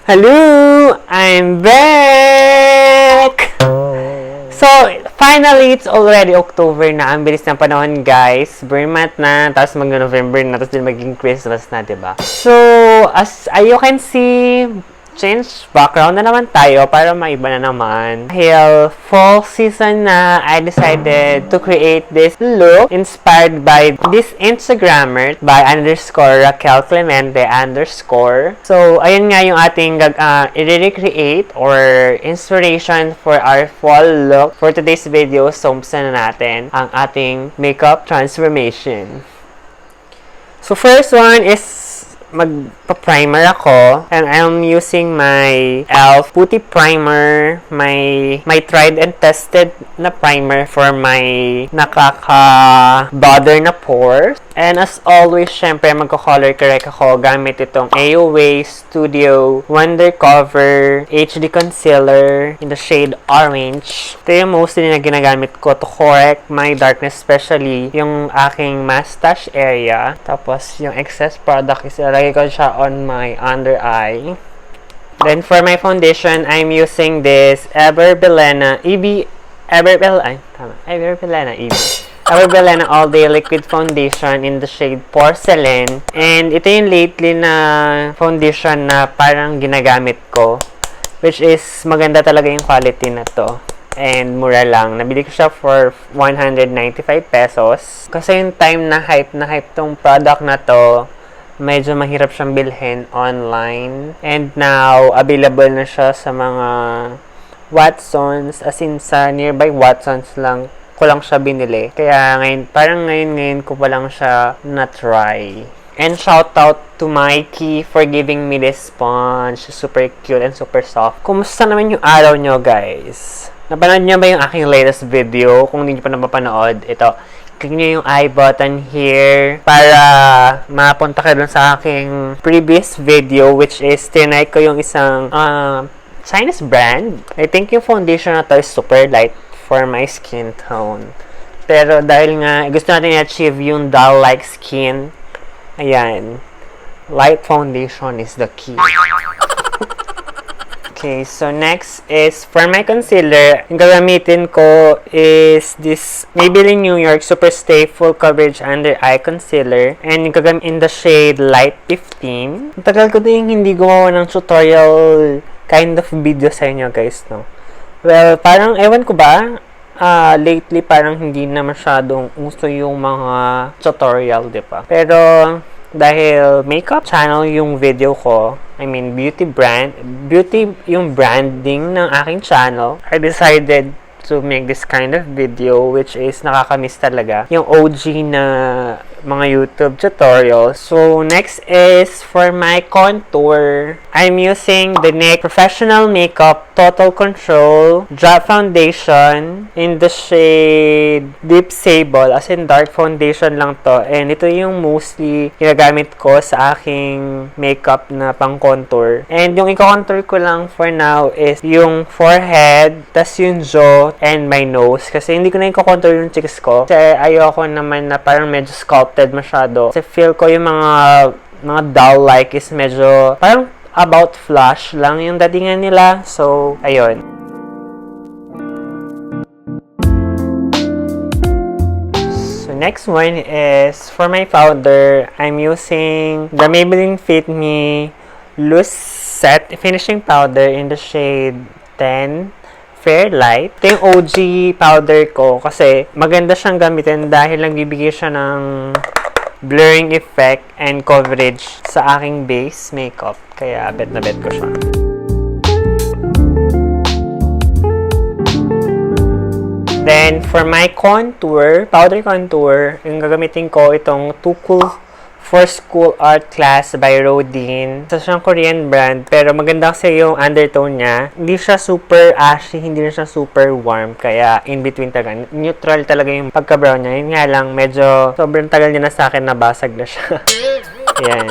Hello! I'm back! So, finally, it's already October na. Ang bilis ng panahon, guys. Burn month na, tapos mag-November na, tapos din maging Christmas na, diba? So, as you can see, change background na naman tayo para maiba na naman. Dahil fall season na, I decided to create this look inspired by this Instagrammer by _Raquel Clemente _ So, ayun nga yung ating i-recreate or inspiration for our fall look. For today's video, so umpisa na natin ang ating makeup transformation. So, first one is magpa-primer ako, and I'm using my e.l.f. Puty primer, my tried and tested na primer for my nakaka-bother na pores. And as always, syempre, magko-color correct ako gamit itong AOA Studio Wonder Cover HD Concealer in the shade Orange. Ito yung mostly na ginagamit ko to correct my darkness, especially yung aking mustache area. Tapos, yung excess product is ilagay ko siya on my under eye. Then, for my foundation, I'm using this Bilena All Day Liquid Foundation in the shade Porcelain. And ito yung lately na foundation na parang ginagamit ko, which is maganda talaga yung quality na to. And mura lang. Nabili ko siya for 195 pesos. Kasi yung time na hype tong product na to, medyo mahirap siyang bilhin online. And now, available na siya sa mga Watsons, as in sa nearby Watsons lang ko lang siya binili. Kaya ngayon, parang ngayon ko pa lang siya na-try. And shout out to Mikey for giving me this sponge. Super cute and super soft. Kumusta naman yung araw nyo, guys? Napanood nyo ba yung aking latest video? Kung hindi nyo pa napapanood, ito. Click nyo yung I button here para mapunta kayo dun sa aking previous video, which is tinry ko yung isang Chinese brand. I think yung foundation na to is super light for my skin tone. Pero dahil nga gusto natin i-achieve yung doll-like skin, ayan, light foundation is the key. Okay, so next is for my concealer. Yung gagamitin ko is this Maybelline New York Superstay Full Coverage Under Eye Concealer. And yung gagamit in the shade Light 15. Ang tagal ko din hindi gumawa ng tutorial kind of video sa inyo, guys, no? Well, parang, ewan ko ba, lately parang hindi na masyadong uso yung mga tutorial, di ba? Pero, dahil makeup channel yung video ko, I mean, beauty yung branding ng aking channel, I decided to make this kind of video, which is nakakamiss talaga yung OG na mga YouTube tutorials. So, next is for my contour. I'm using the NYX Professional Makeup Total Control Drop Foundation in the shade Deep Sable, as in dark foundation lang to. And ito yung mostly ginagamit ko sa aking makeup na pang contour. And yung i-contour ko lang for now is yung forehead, tas yung jaw, and my nose. Kasi hindi ko na i-contour yung cheeks ko. Kasi ayoko naman na parang medyo sculpted masyado. Kasi feel ko yung mga doll-like is medyo parang about flush lang yung datingan nila. So, ayun. So, next one is for my powder. I'm using the Maybelline Fit Me Loose Set Finishing Powder in the shade 10 Fair Light. Ito yung OG powder ko kasi maganda siyang gamitin dahil nagbibigay siya ng blurring effect and coverage sa aking base makeup. Kaya bet na bet ko siya. Then, for my contour, powder contour, yung gagamitin ko itong Too Cool for School Art Class by Rodin. Isa siyang Korean brand, pero maganda kasi yung undertone niya. Hindi siya super ashy, hindi rin siya super warm, kaya in between talaga. Neutral talaga yung pagka-brown niya. Yun nga lang, medyo sobrang tagal niya na sa akin, nabasag na siya. Yan.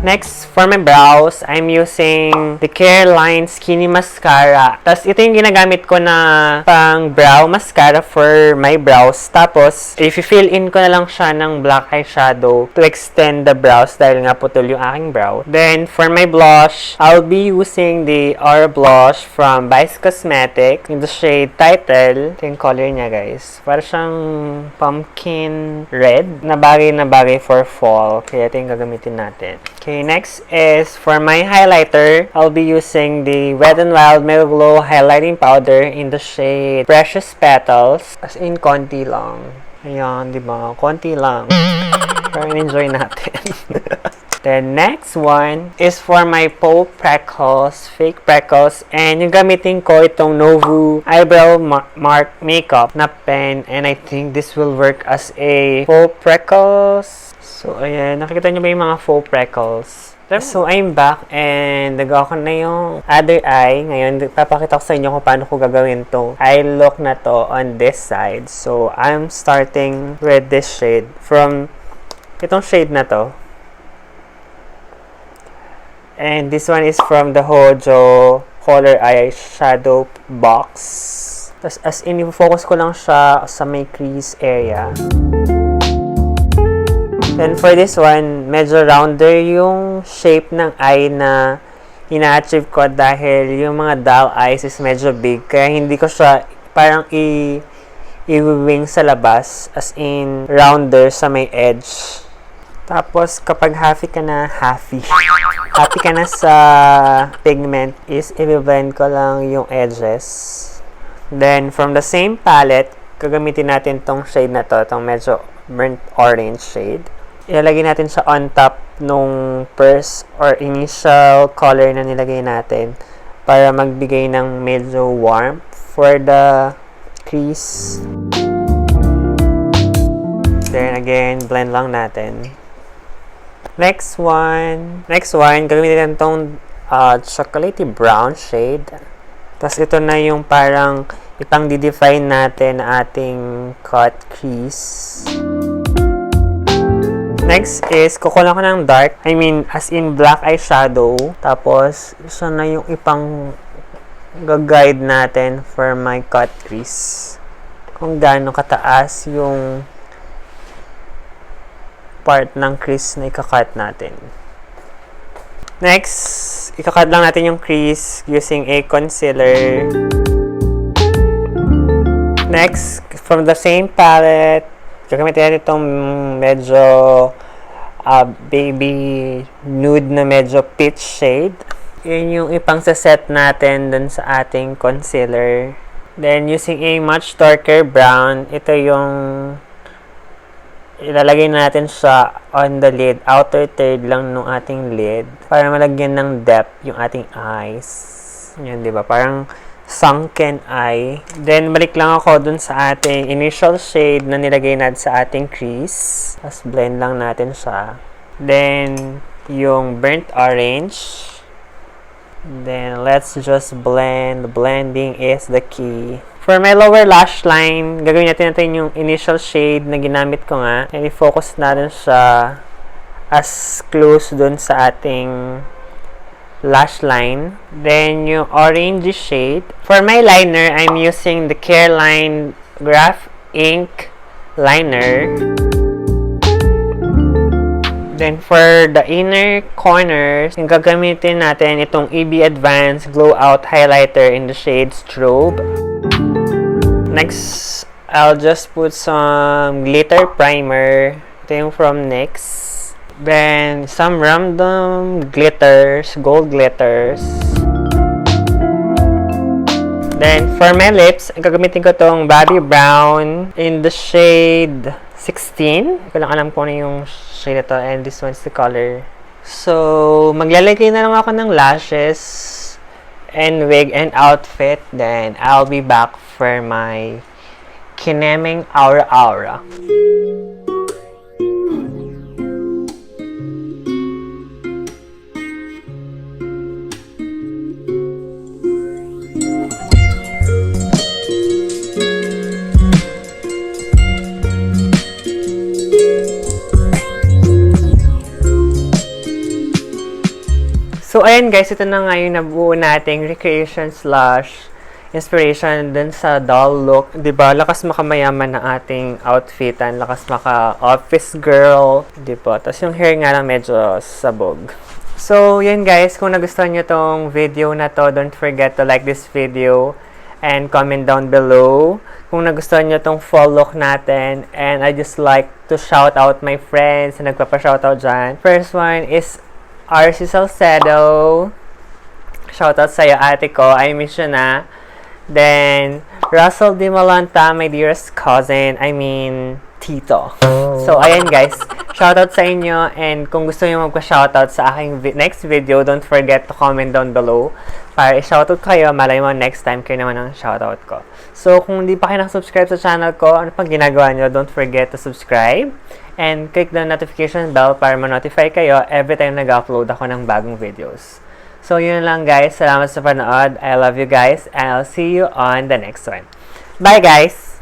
Next, for my brows, I'm using the Careline Skinny Mascara. Tapos, ito yung ginagamit ko na pang brow mascara for my brows. Tapos, i-fill in ko na lang siya ng black eyeshadow to extend the brows dahil nga putol yung aking brow. Then, for my blush, I'll be using the Aura Blush from Vice Cosmetics in the shade Title. Ito yung color niya, guys. Para siyang pumpkin red na bagay for fall. Kaya ito yung gagamitin natin. Okay, next is for my highlighter, I'll be using the Wet n Wild Mega Glow Highlighting Powder in the shade Precious Petals. As in, konti lang. Ayan, di ba? Konti lang. Pero enjoy natin. The next one is for my faux freckles, fake freckles. And yung gamitin ko itong Novo Eyebrow Mark Makeup na pen. And I think this will work as a faux freckles. So, ayan. Nakikita nyo ba yung mga faux freckles? So, I'm back and nagawa ko na yung other eye. Ngayon, papakita ko sa inyo kung paano ko gagawin to eye look na to on this side. So, I'm starting with this shade. From itong shade na to. And this one is from the Hojo Color Eyeshadow box. Tapos, as in, focus ko lang siya sa may crease area. Then, for this one, medyo rounder yung shape ng eye na ina-achieve ko dahil yung mga doll eyes is medyo big. Kaya hindi ko siya parang i-wing sa labas. As in, rounder sa may edge. Tapos, kapag happy ka na sa pigment, is i-blend ko lang yung edges. Then, from the same palette, gagamitin natin tong shade na to, tong medyo burnt orange shade. Ilalagay natin siya on top nung first or initial color na nilagay natin para magbigay ng medyo warmth for the crease. Then again, blend lang natin. Next one, gagamitin natin tong chocolatey brown shade. Tapos ito na yung parang ipang-define natin ating cut crease. Next is, kukuha ko ng dark. I mean, as in black eyeshadow. Tapos, isa na yung ipang guide natin for my cut crease. Kung gaano kataas yung part ng crease na ikakat natin. Next, ikakat lang natin yung crease using a concealer. Next, from the same palette, gagamitin natin itong medyo baby nude na medyo peach shade. Yun yung ipang-set natin dun sa ating concealer. Then, using a much darker brown, ito yung ilalagay natin siya on the lid. Outer third lang ng ating lid. Para malagyan ng depth yung ating eyes. Yan, diba? Parang sunken eye. Then, balik lang ako dun sa ating initial shade na nilagay natin sa ating crease. Tapos, blend lang natin siya. Then, yung burnt orange. Then, let's just blend. Blending is the key. For my lower lash line, gagawin natin yung initial shade na ginamit ko nga. And i-focus natin siya as close dun sa ating lash line. Then, yung orange shade. For my liner, I'm using the Careline Graphink liner. Then, for the inner corners, yung gagamitin natin itong EB Advanced Glow Out Highlighter in the shade Strobe. Next, I'll just put some glitter primer. Ito yung from NYX. Then, some random glitters, gold glitters. Then, for my lips, gagamitin ko tong Bobbi Brown in the shade 16. Hindi ko lang alam kung ano yung shade ito. And this one's the color. So, maglalagay na lang ako ng lashes and wig and outfit. Then, I'll be back for my kineming aura. So, ayan guys, ito na nga yung nabuo nating recreation slash inspiration dun sa doll look. Diba? Lakas makamayaman na ating outfitan. Lakas maka-office girl. Diba? Tapos yung hair nga lang medyo sabog. So, yan guys. Kung nagustuhan nyo tong video na to, don't forget to like this video and comment down below kung nagustuhan nyo tong fall look natin. And I just like to shout out my friends na nagpapa-shoutout dyan. First one is RC Salcedo. Shoutout sa'yo, ate ko. I miss you na. Then, Russell Dimalanta, my dearest cousin. I mean, tito. So, ayan guys. Shoutout sa inyo. And kung gusto nyo magpa-shoutout sa aking next video, don't forget to comment down below. Para i-shoutout kayo, malay mo next time kayo naman ang shoutout ko. So, kung hindi pa kayo nakasubscribe sa channel ko, ano pang ginagawa nyo, don't forget to subscribe. And click the notification bell para ma-notify kayo every time nag-upload ako ng bagong videos. So, yun lang guys. Salamat sa panood. I love you guys. And I'll see you on the next one. Bye guys!